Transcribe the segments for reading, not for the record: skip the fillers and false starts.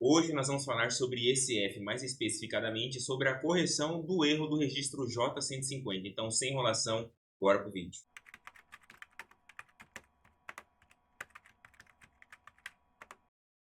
Hoje nós vamos falar sobre ECF, mais especificadamente sobre a correção do erro do registro J150. Então, sem enrolação, bora pro vídeo.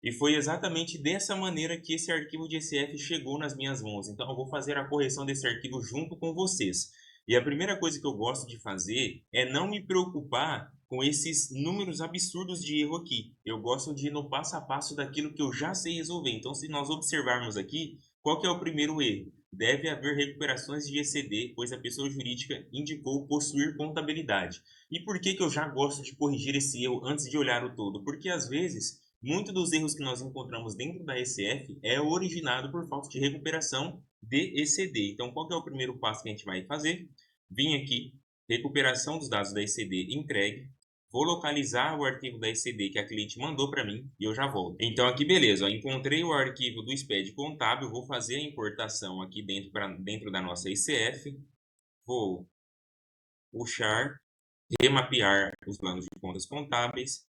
E foi exatamente dessa maneira que esse arquivo de ECF chegou nas minhas mãos. Então, eu vou fazer a correção desse arquivo junto com vocês. E a primeira coisa que eu gosto de fazer é não me preocupar com esses números absurdos de erro aqui. Eu gosto de ir no passo a passo daquilo que eu já sei resolver. Então, se nós observarmos aqui, qual que é o primeiro erro? Deve haver recuperações de ECD, pois a pessoa jurídica indicou possuir contabilidade. E por que eu já gosto de corrigir esse erro antes de olhar o todo? Porque às vezes muitos dos erros que nós encontramos dentro da ECF é originado por falta de recuperação de ECD. Então, qual que é o primeiro passo que a gente vai fazer? Vim aqui, recuperação dos dados da ECD entregue, vou localizar o arquivo da ECD que a cliente mandou para mim e eu já volto. Então, aqui beleza, ó, encontrei o arquivo do SPED contábil, vou fazer a importação aqui dentro da nossa ECF, vou puxar, remapear os planos de contas contábeis.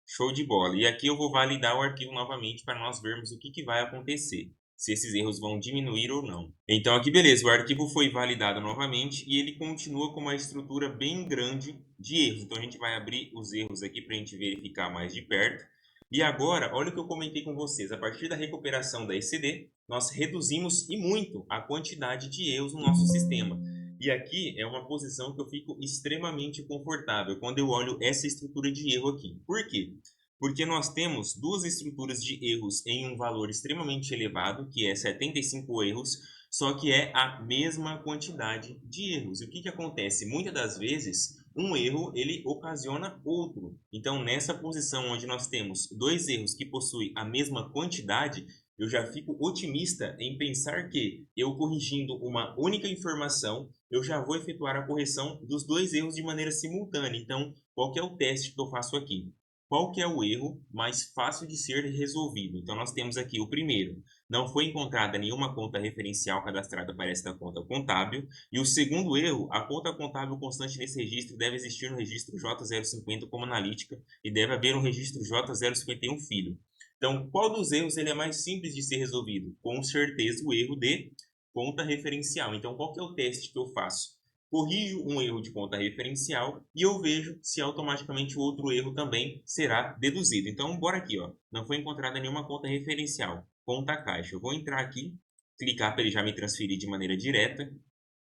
Show de bola. E aqui eu vou validar o arquivo novamente para nós vermos o que vai acontecer, se esses erros vão diminuir ou não. Então aqui beleza, o arquivo foi validado novamente e ele continua com uma estrutura bem grande de erros. Então a gente vai abrir os erros aqui para a gente verificar mais de perto. E agora, olha o que eu comentei com vocês, a partir da recuperação da ECD, nós reduzimos e muito a quantidade de erros no nosso sistema. E aqui é uma posição que eu fico extremamente confortável quando eu olho essa estrutura de erro aqui. Por quê? Porque nós temos duas estruturas de erros em um valor extremamente elevado, que é 75 erros, só que é a mesma quantidade de erros. E o que acontece? Muitas das vezes, um erro ele ocasiona outro. Então, nessa posição onde nós temos dois erros que possuem a mesma quantidade, eu já fico otimista em pensar que eu corrigindo uma única informação, eu já vou efetuar a correção dos dois erros de maneira simultânea. Então, qual que é o teste que eu faço aqui? Qual que é o erro mais fácil de ser resolvido? Então, nós temos aqui o primeiro, não foi encontrada nenhuma conta referencial cadastrada para esta conta contábil. E o segundo erro, a conta contábil constante nesse registro deve existir no registro J050 como analítica e deve haver um registro J051 filho. Então, qual dos erros ele é mais simples de ser resolvido? Com certeza o erro de conta referencial. Então, qual que é o teste que eu faço? Corrijo um erro de conta referencial e eu vejo se automaticamente o outro erro também será deduzido. Então, bora aqui, ó. Não foi encontrada nenhuma conta referencial. Conta caixa. Eu vou entrar aqui, clicar para ele já me transferir de maneira direta.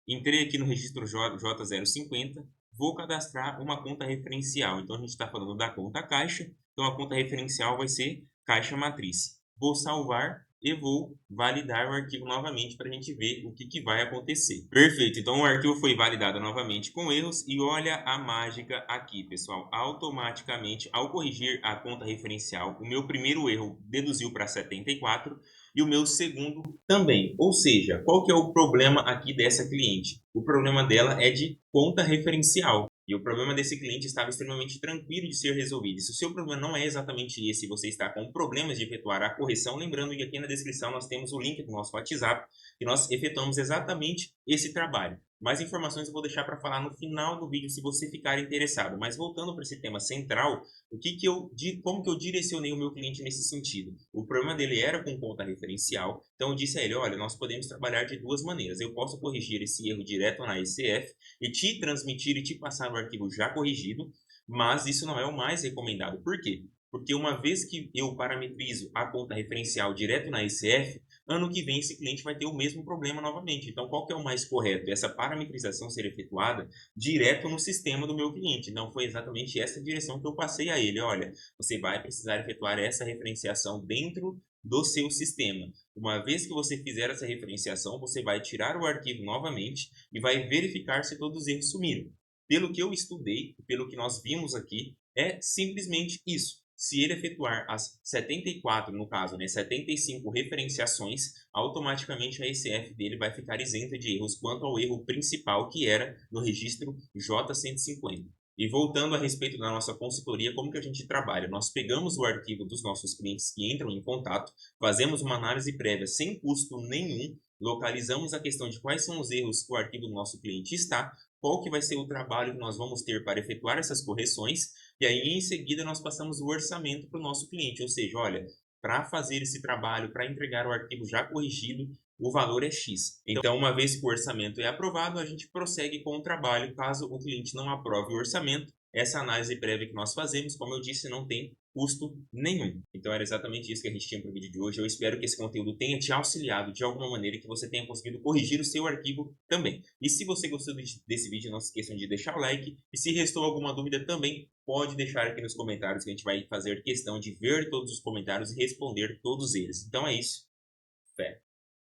Entrei aqui no registro J050, vou cadastrar uma conta referencial. Então, a gente está falando da conta caixa. Então, a conta referencial vai ser caixa matriz. Vou salvar e vou validar o arquivo novamente para a gente ver o que vai acontecer. Perfeito, então o arquivo foi validado novamente com erros e olha a mágica aqui, pessoal. Automaticamente, ao corrigir a conta referencial, o meu primeiro erro deduziu para 74 e o meu segundo também. Ou seja, qual que é o problema aqui dessa cliente? O problema dela é de conta referencial. E o problema desse cliente estava extremamente tranquilo de ser resolvido. Se o seu problema não é exatamente esse, você está com problemas de efetuar a correção, lembrando que aqui na descrição nós temos o link do nosso WhatsApp e nós efetuamos exatamente esse trabalho. Mais informações eu vou deixar para falar no final do vídeo se você ficar interessado. Mas voltando para esse tema central, como que eu direcionei o meu cliente nesse sentido? O problema dele era com conta referencial, então eu disse a ele, olha, nós podemos trabalhar de duas maneiras. Eu posso corrigir esse erro direto na ECF e te transmitir e te passar o arquivo já corrigido, mas isso não é o mais recomendado. Por quê? Porque uma vez que eu parametrizo a conta referencial direto na ECF, ano que vem esse cliente vai ter o mesmo problema novamente. Então, qual que é o mais correto? Essa parametrização ser efetuada direto no sistema do meu cliente. Então, foi exatamente essa direção que eu passei a ele. Olha, você vai precisar efetuar essa referenciação dentro do seu sistema. Uma vez que você fizer essa referenciação, você vai tirar o arquivo novamente e vai verificar se todos os erros sumiram. Pelo que eu estudei, pelo que nós vimos aqui, é simplesmente isso. Se ele efetuar as 74, no caso, né, 75 referenciações, automaticamente a ECF dele vai ficar isenta de erros quanto ao erro principal, que era no registro J150. E voltando a respeito da nossa consultoria, como que a gente trabalha? Nós pegamos o arquivo dos nossos clientes que entram em contato, fazemos uma análise prévia sem custo nenhum, localizamos a questão de quais são os erros que o arquivo do nosso cliente está, qual que vai ser o trabalho que nós vamos ter para efetuar essas correções, E aí, em seguida, nós passamos o orçamento para o nosso cliente, ou seja, olha, para fazer esse trabalho, para entregar o arquivo já corrigido, o valor é X. Então, uma vez que o orçamento é aprovado, a gente prossegue com o trabalho. Caso o cliente não aprove o orçamento, essa análise prévia que nós fazemos, como eu disse, não tem custo nenhum. Então, era exatamente isso que a gente tinha para o vídeo de hoje. Eu espero que esse conteúdo tenha te auxiliado de alguma maneira e que você tenha conseguido corrigir o seu arquivo também. E se você gostou desse vídeo, não se esqueçam de deixar o like. E se restou alguma dúvida também, pode deixar aqui nos comentários que a gente vai fazer questão de ver todos os comentários e responder todos eles. Então é isso.